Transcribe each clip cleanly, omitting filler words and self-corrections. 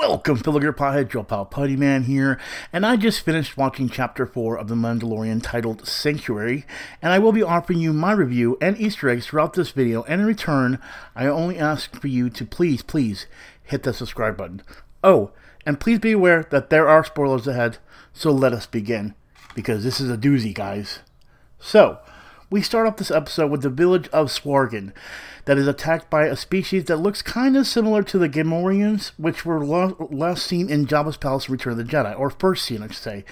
Welcome, fellow gear pothead, Joe Pal Putty Man here, and I just finished watching Chapter 4 of The Mandalorian titled Sanctuary, and I will be offering you my review and Easter eggs throughout this video, and in return, I only ask for you to please hit the subscribe button. Oh, and please be aware that there are spoilers ahead, so let us begin, because this is a doozy, guys. So, we start off this episode with the village of Swargan that is attacked by a species that looks kind of similar to the Gamorreans, which were last seen in Jabba's Palace in Return of the Jedi, or first seen, I should say,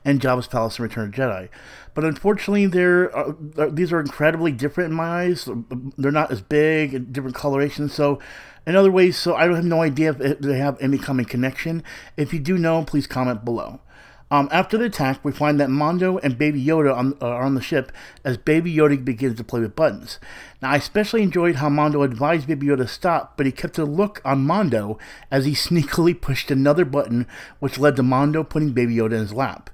in Jabba's Palace in Return of the Jedi. But unfortunately, these are incredibly different in my eyes. They're not as big, and different colorations, so in other ways, so I have no idea if they have any common connection. If you do know, please comment below. After the attack, we find that Mando and Baby Yoda are on the ship as Baby Yoda begins to play with buttons. Now, I especially enjoyed how Mando advised Baby Yoda to stop, but he kept a look on Mando as he sneakily pushed another button, which led to Mando putting Baby Yoda in his lap.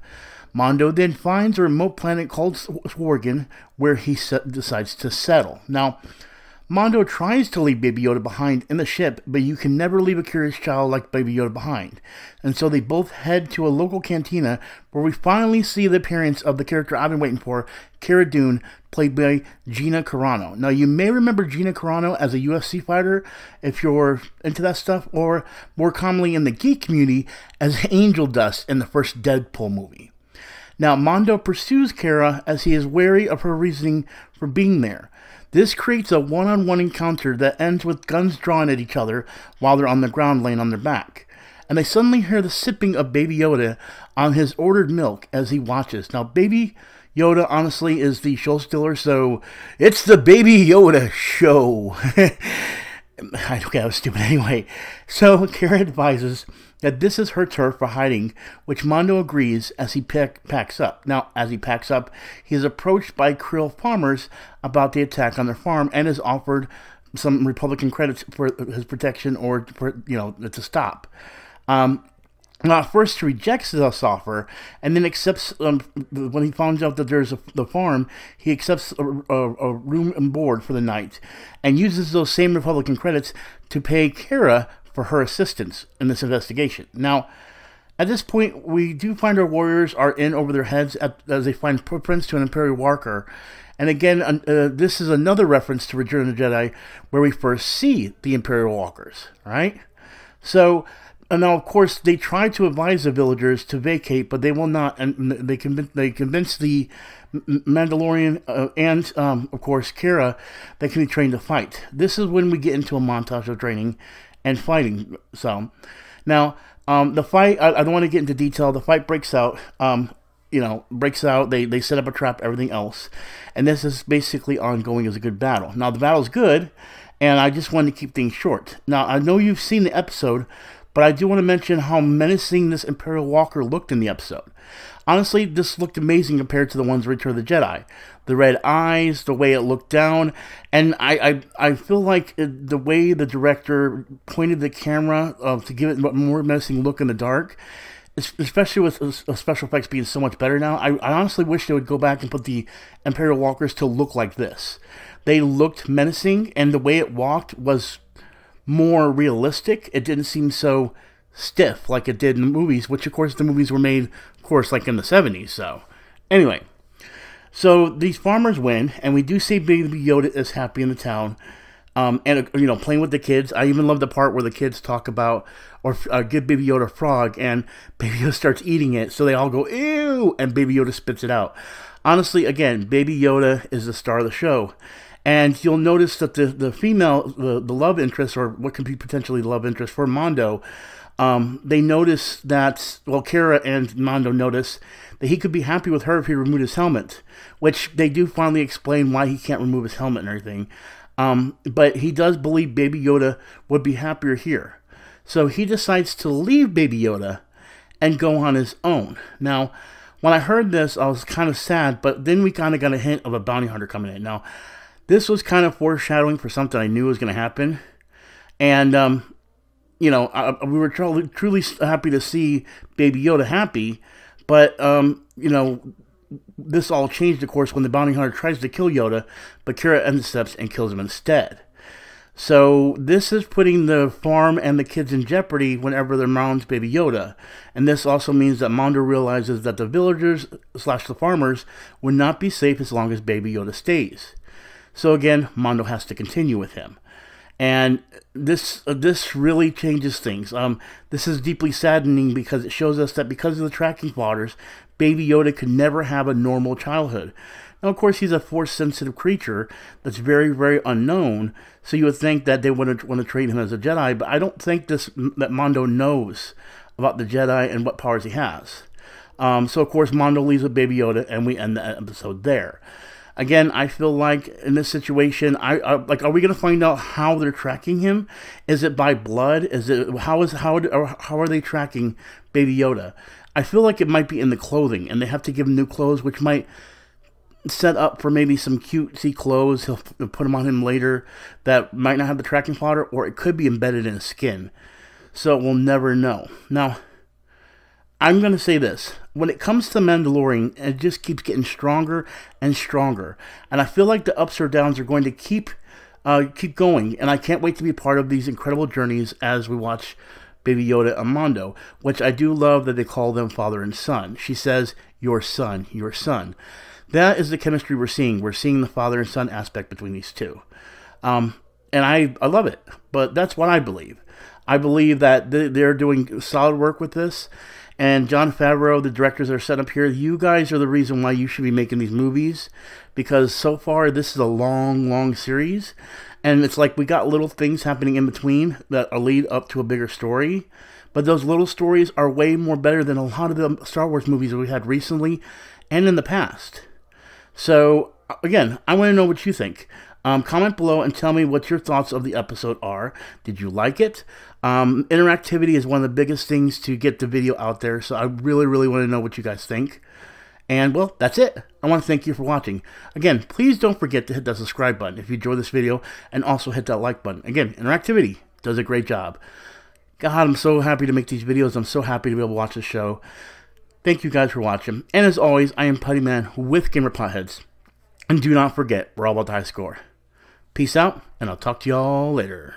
Mando then finds a remote planet called Swargan, where he decides to settle. Now, Mando tries to leave Baby Yoda behind in the ship, but you can never leave a curious child like Baby Yoda behind. And so they both head to a local cantina, where we finally see the appearance of the character I've been waiting for, Cara Dune, played by Gina Carano. Now, you may remember Gina Carano as a UFC fighter, if you're into that stuff, or more commonly in the geek community as Angel Dust in the first Deadpool movie. Now, Mando pursues Cara as he is wary of her reasoning for being there. This creates a one-on-one encounter that ends with guns drawn at each other while they're on the ground laying on their back. And they suddenly hear the sipping of Baby Yoda on his ordered milk as he watches. Now, Baby Yoda, honestly, is the show stealer, so it's the Baby Yoda show. Okay, I was stupid anyway. So, Cara advises that this is her turf for hiding, which Mando agrees as he packs up. Now, as he packs up, he is approached by Krill farmers about the attack on their farm and is offered some Republican credits for his protection or for, to stop. Now, at first, he rejects this offer, and then accepts, when he finds out that there's the farm, he accepts a room and board for the night, and uses those same Republican credits to pay Cara for her assistance in this investigation. Now, at this point, we do find our warriors are in over their heads as they find footprints to an Imperial Walker. And again, this is another reference to Return of the Jedi, where we first see the Imperial Walkers, right? So, now, of course, they try to advise the villagers to vacate, but they will not, and they convince the Mandalorian and, of course, Cara that can be trained to fight. This is when we get into a montage of training and fighting. So, now, the fight, I don't want to get into detail. The fight breaks out, breaks out. They set up a trap, everything else. And this is basically ongoing as a good battle. Now, the battle's good, and I just wanted to keep things short. Now, I know you've seen the episode, but I do want to mention how menacing this Imperial Walker looked in the episode. Honestly, this looked amazing compared to the ones in Return of the Jedi. The red eyes, the way it looked down, and I feel like the way the director pointed the camera to give it a more menacing look in the dark, especially with special effects being so much better now, I honestly wish they would go back and put the Imperial Walkers to look like this. They looked menacing, and the way it walked was more realistic. It didn't seem so stiff like it did in the movies, which of course the movies were made, of course, like in the 70s. So anyway, so these farmers win, and we do see Baby Yoda is happy in the town, and playing with the kids. I even love the part where the kids talk about or give Baby Yoda a frog, and Baby Yoda starts eating it, so they all go ew, and Baby Yoda spits it out. Honestly, again, Baby Yoda is the star of the show. And you'll notice that the female, the love interest, or what could be potentially the love interest for Mando, they notice that, well, Cara and Mando notice that he could be happy with her if he removed his helmet, which they do finally explain why he can't remove his helmet and everything. But he does believe Baby Yoda would be happier here. So he decides to leave Baby Yoda and go on his own. Now, when I heard this, I was kind of sad, but then we kind of got a hint of a bounty hunter coming in. Now, this was kind of foreshadowing for something I knew was going to happen. And, we were truly happy to see Baby Yoda happy. But, this all changed, of course, when the bounty hunter tries to kill Yoda, but Cara intercepts and kills him instead. So this is putting the farm and the kids in jeopardy whenever they're around Baby Yoda. And this also means that Mando realizes that the villagers / the farmers would not be safe as long as Baby Yoda stays. So again, Mando has to continue with him. And this really changes things. This is deeply saddening because it shows us that because of the tracking plotters, Baby Yoda could never have a normal childhood. Now, of course, he's a Force-sensitive creature that's very, very unknown, so you would think that they wouldn't want to train him as a Jedi, but I don't think that Mando knows about the Jedi and what powers he has. So, of course, Mando leaves with Baby Yoda, and we end the episode there. Again, I feel like in this situation, are we going to find out how they're tracking him? Is it by blood? How are they tracking Baby Yoda? I feel like it might be in the clothing, and they have to give him new clothes, which might set up for maybe some cutesy clothes. He'll put them on him later that might not have the tracking plotter, or it could be embedded in his skin. So we'll never know. Now, I'm going to say this. When it comes to Mandalorian, it just keeps getting stronger and stronger. And I feel like the ups or downs are going to keep going. And I can't wait to be part of these incredible journeys as we watch Baby Yoda and Mando, which I do love that they call them father and son. She says, your son, your son. That is the chemistry we're seeing. We're seeing the father and son aspect between these two. And I love it. But that's what I believe. I believe that they're doing solid work with this. And Jon Favreau, the directors that are set up here, you guys are the reason why you should be making these movies. Because so far, this is a long, long series. And it's like we got little things happening in between that lead up to a bigger story. But those little stories are way more better than a lot of the Star Wars movies that we had recently and in the past. So, again, I want to know what you think. Comment below and tell me what your thoughts of the episode are. Did you like it? Interactivity is one of the biggest things to get the video out there, so I really, really want to know what you guys think. And, well, that's it. I want to thank you for watching. Again, please don't forget to hit that subscribe button if you enjoyed this video, and also hit that like button. Again, Interactivity does a great job. God, I'm so happy to make these videos. I'm so happy to be able to watch this show. Thank you guys for watching. And as always, I am Putty Man with Gamer Potheads. And do not forget, we're all about the high score. Peace out, and I'll talk to y'all later.